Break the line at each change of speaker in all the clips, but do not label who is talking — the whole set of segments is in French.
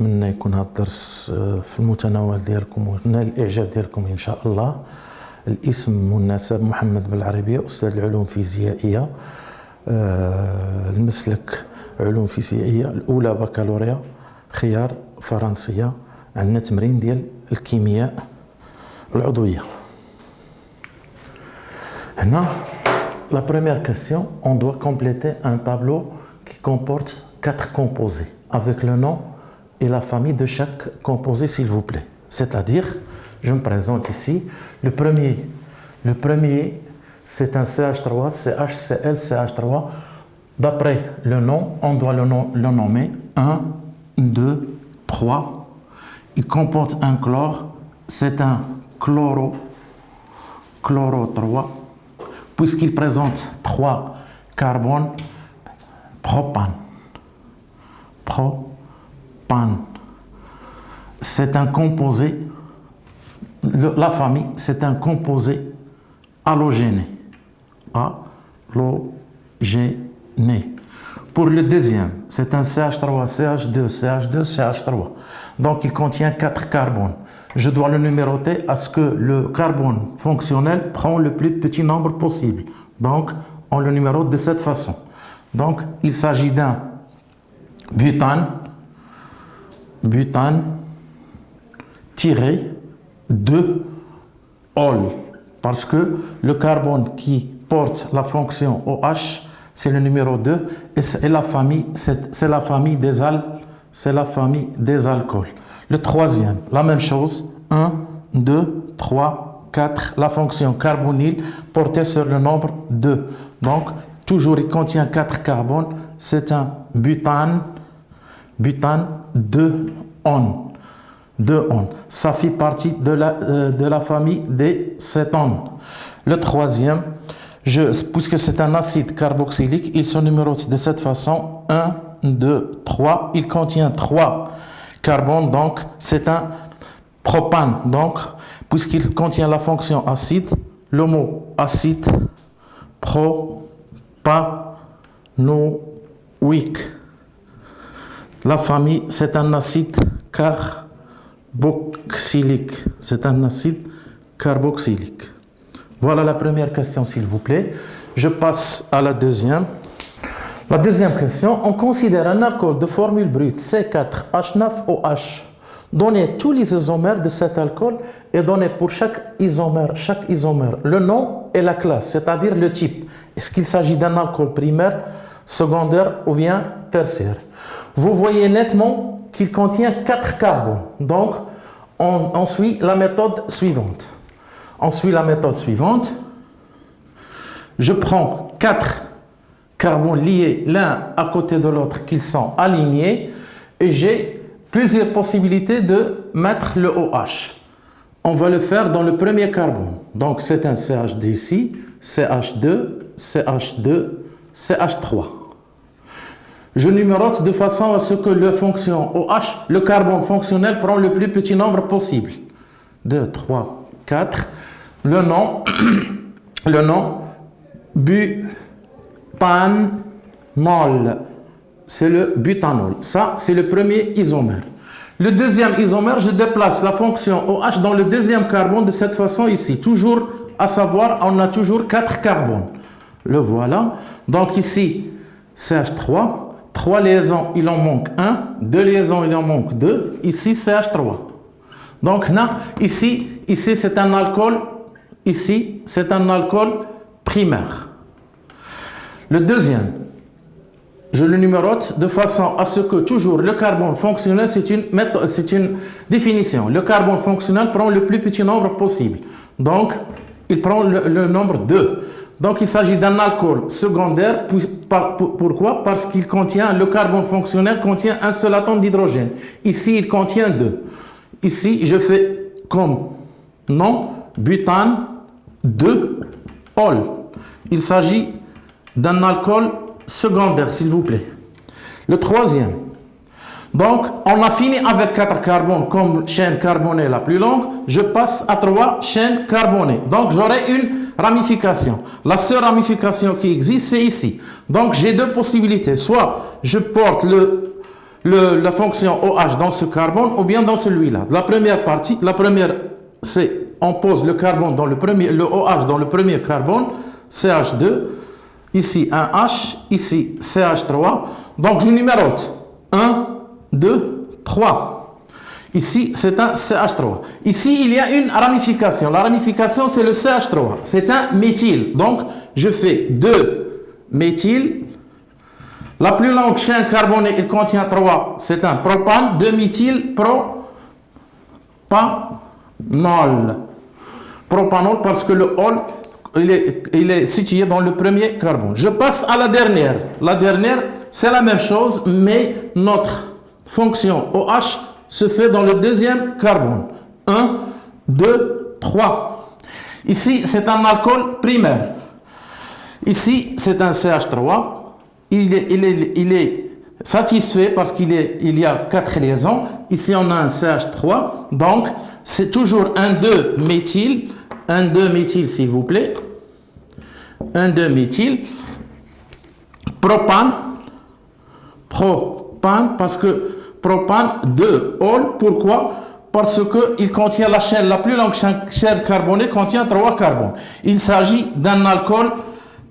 نتمنى يكون هذا الدرس في المتناول ديالكم ونال الإعجاب ديالكم إن شاء الله. الاسم مناسب محمد بالعربية، أستاذ العلوم الفيزيائية، المسلك علوم فيزيائية، الأولى بكالوريا، خيار فرنسية. عندنا تمرين ديال الكيمياء العضوية. هنا la première question, on doit compléter un tableau qui comporte 4 composés avec le nom et la famille de chaque composé, s'il vous plaît. C'est-à-dire, je me présente ici, le premier c'est un CH3, CHCl, CH3. D'après le nom, on doit le nommer 1, 2, 3. Il comporte un chlore, c'est un chloro 3. Puisqu'il présente 3 carbones, propane. C'est un composé, la famille, c'est un composé halogéné. Pour le deuxième, c'est un CH3, CH2, CH2, CH3. Donc il contient 4 carbones. Je dois le numéroter à ce que le carbone fonctionnel prend le plus petit nombre possible. Donc on le numérote de cette façon. Donc il s'agit d'un butane tiré de ol, parce que le carbone qui porte la fonction OH, c'est le numéro 2 et c'est la famille des alcools. Le troisième, la même chose, 1, 2, 3, 4, la fonction carbonyle portée sur le nombre 2. Donc, toujours il contient 4 carbones, c'est un butane 2-on. Ça fait partie de la famille des cétones. Le troisième, puisque c'est un acide carboxylique, il se numérote de cette façon, 1, 2, 3. Il contient 3 carbones, donc c'est un propane. Donc, puisqu'il contient la fonction acide, le mot acide, propanoïque. La famille, c'est un acide carboxylique. Voilà la première question, s'il vous plaît. Je passe à la deuxième. La deuxième question, on considère un alcool de formule brute C4H9OH. Donnez tous les isomères de cet alcool et donnez pour chaque isomère le nom et la classe, c'est-à-dire le type. Est-ce qu'il s'agit d'un alcool primaire, secondaire ou bien tertiaire? Vous voyez nettement qu'il contient 4 carbones. Donc, on suit la méthode suivante. Je prends 4 carbones liés l'un à côté de l'autre qui sont alignés et j'ai plusieurs possibilités de mettre le OH. On va le faire dans le premier carbone. Donc, c'est un CH2 ici, CH2, CH2, CH3. Je numérote de façon à ce que le carbone fonctionnel prend le plus petit nombre possible. 2, 3, 4. Le nom butanol. C'est le butanol. Ça, c'est le premier isomère. Le deuxième isomère, je déplace la fonction OH dans le deuxième carbone de cette façon ici. Toujours, à savoir, on a toujours 4 carbones. Le voilà. Donc ici, CH3. 3 liaisons, il en manque 1. 2 liaisons, il en manque 2. Ici, CH3. Donc, là, ici c'est un alcool. Ici, c'est un alcool primaire. Le deuxième, je le numérote de façon à ce que toujours le carbone fonctionnel, c'est une définition. Le carbone fonctionnel prend le plus petit nombre possible. Donc, il prend le nombre 2. Donc, il s'agit d'un alcool secondaire. Pourquoi? Parce qu'il contient, le carbone fonctionnel contient un seul atome d'hydrogène. Ici, il contient 2. Ici, je fais comme nom, butane 2-ol. Il s'agit d'un alcool secondaire, s'il vous plaît. Le troisième. Donc, on a fini avec 4 carbones comme chaîne carbonée la plus longue. Je passe à 3 chaînes carbonées. Donc, j'aurai une ramification. La seule ramification qui existe, c'est ici. Donc, j'ai 2 possibilités. Soit je porte la fonction OH dans ce carbone ou bien dans celui-là. La première partie, c'est on pose le carbone dans le OH dans le premier carbone, CH2, ici un H, ici CH3. Donc je numérote 1, 2, 3. Ici c'est un CH3. Ici il y a une ramification. La ramification c'est le CH3. C'est un méthyle. Donc je fais 2 méthyle. La plus longue chaîne carbonée, il contient 3, c'est un propane, 2-méthyl propanol. Propanol parce que le ol, il est situé dans le premier carbone. Je passe à la dernière. La dernière, c'est la même chose, mais notre fonction OH se fait dans le deuxième carbone. 1, 2, 3. Ici, c'est un alcool primaire. Ici, c'est un CH3. Il est satisfait parce qu'il y a 4 liaisons. Ici, on a un CH3. Donc, c'est toujours un 2-méthyl. Un 2-méthyl, s'il vous plaît. Un 2-méthyl. Propane. Propane, parce que propane, 2 ol. Pourquoi? Parce qu'il contient la plus longue chaîne carbonée contient 3 carbones. Il s'agit d'un alcool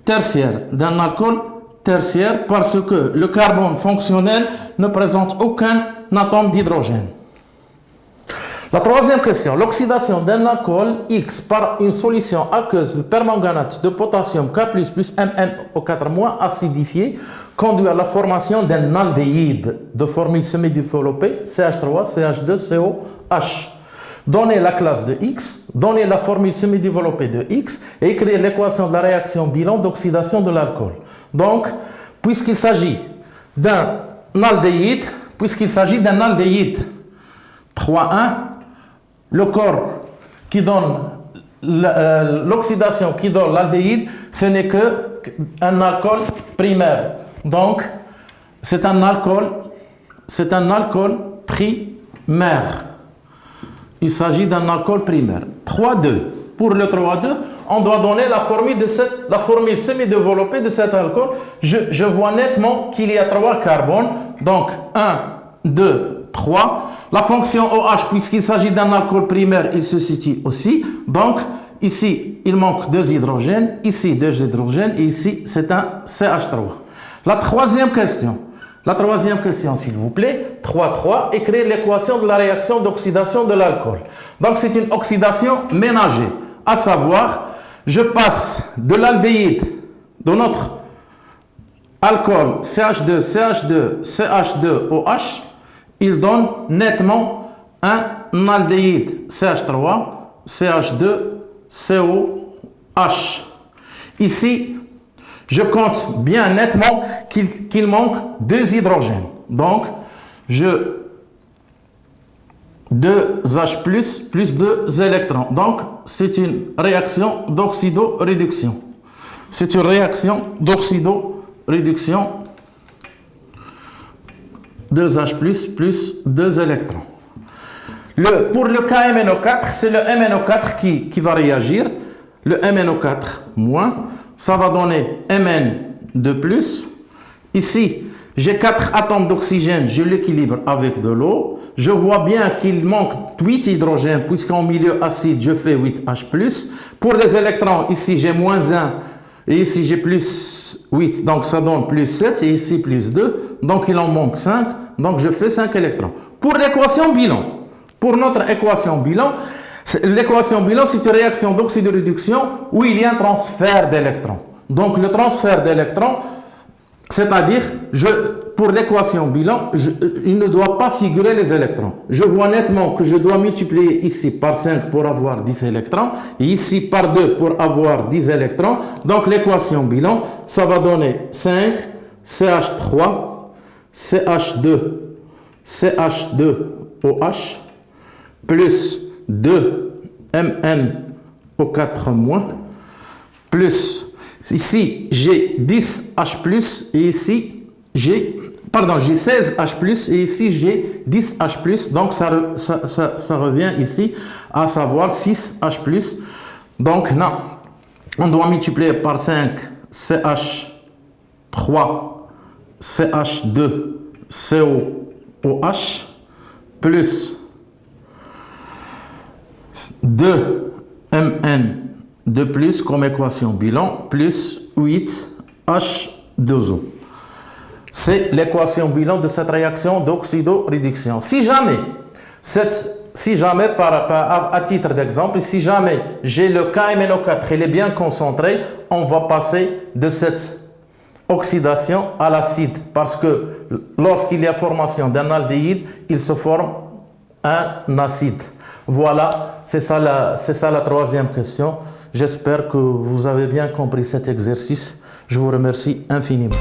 tertiaire. Parce que le carbone fonctionnel ne présente aucun atome d'hydrogène. La troisième question, l'oxydation d'un alcool X par une solution aqueuse de permanganate de potassium K++ MnO4- acidifié conduit à la formation d'un aldéhyde de formule semi-développée CH3, CH2, COH. Donnez la classe de X, donnez la formule semi-développée de X et écrire l'équation de la réaction bilan d'oxydation de l'alcool. Donc, puisqu'il s'agit d'un aldéhyde, 3,1, le corps qui donne l'oxydation qui donne l'aldéhyde, ce n'est qu'un alcool primaire. Donc, c'est un alcool primaire. Il s'agit d'un alcool primaire. 3,2. Pour le 3,2, on doit donner la formule semi-développée de cet alcool. Je vois nettement qu'il y a 3 carbones. Donc, 1, 2, 3. La fonction OH, puisqu'il s'agit d'un alcool primaire, il se situe aussi. Donc, ici, il manque 2 hydrogènes. Ici, 2 hydrogènes. Et ici, c'est un CH3. La troisième question, s'il vous plaît. 3,3. Écrire l'équation de la réaction d'oxydation de l'alcool. Donc, c'est une oxydation ménagée. À savoir, je passe de l'aldéhyde de notre alcool CH2, CH2, CH2OH, il donne nettement un aldéhyde CH3, CH2, COH. Ici, je compte bien nettement qu'il manque 2 hydrogènes. Donc, 2H+, plus 2 électrons. Donc, c'est une réaction d'oxydoréduction. 2H+, plus 2 électrons. Pour le cas MnO4, c'est le MnO4 qui va réagir. Le MnO4-, ça va donner Mn2+. Ici, j'ai 4 atomes d'oxygène, je l'équilibre avec de l'eau. Je vois bien qu'il manque 8 hydrogènes, puisqu'en milieu acide, je fais 8H+. Pour les électrons, ici, j'ai -1, et ici, j'ai plus 8, donc ça donne plus 7, et ici, plus 2, donc il en manque 5, donc je fais 5 électrons. Pour l'équation bilan, pour notre équation bilan, l'équation bilan, c'est une réaction d'oxydoréduction où il y a un transfert d'électrons. Donc, le transfert d'électrons, c'est-à-dire, pour l'équation bilan, il ne doit pas figurer les électrons. Je vois nettement que je dois multiplier ici par 5 pour avoir 10 électrons, et ici par 2 pour avoir 10 électrons. Donc, l'équation bilan, ça va donner 5 CH3, CH2, CH2OH, plus 2 MnO4-, plus, ici, j'ai 10H+, et ici, j'ai 16H+, et ici, j'ai 10H+, donc ça revient ici à savoir 6H+. Donc, non, on doit multiplier par 5 CH3, CH2, OH plus 2Mn de plus comme équation bilan plus 8H2O. C'est l'équation bilan de cette réaction d'oxydoréduction. Si jamais, à titre d'exemple, si jamais j'ai le KMNO4, il est bien concentré, on va passer de cette oxydation à l'acide. Parce que lorsqu'il y a formation d'un aldéhyde, il se forme un acide. Voilà, c'est ça la troisième question. J'espère que vous avez bien compris cet exercice. Je vous remercie infiniment.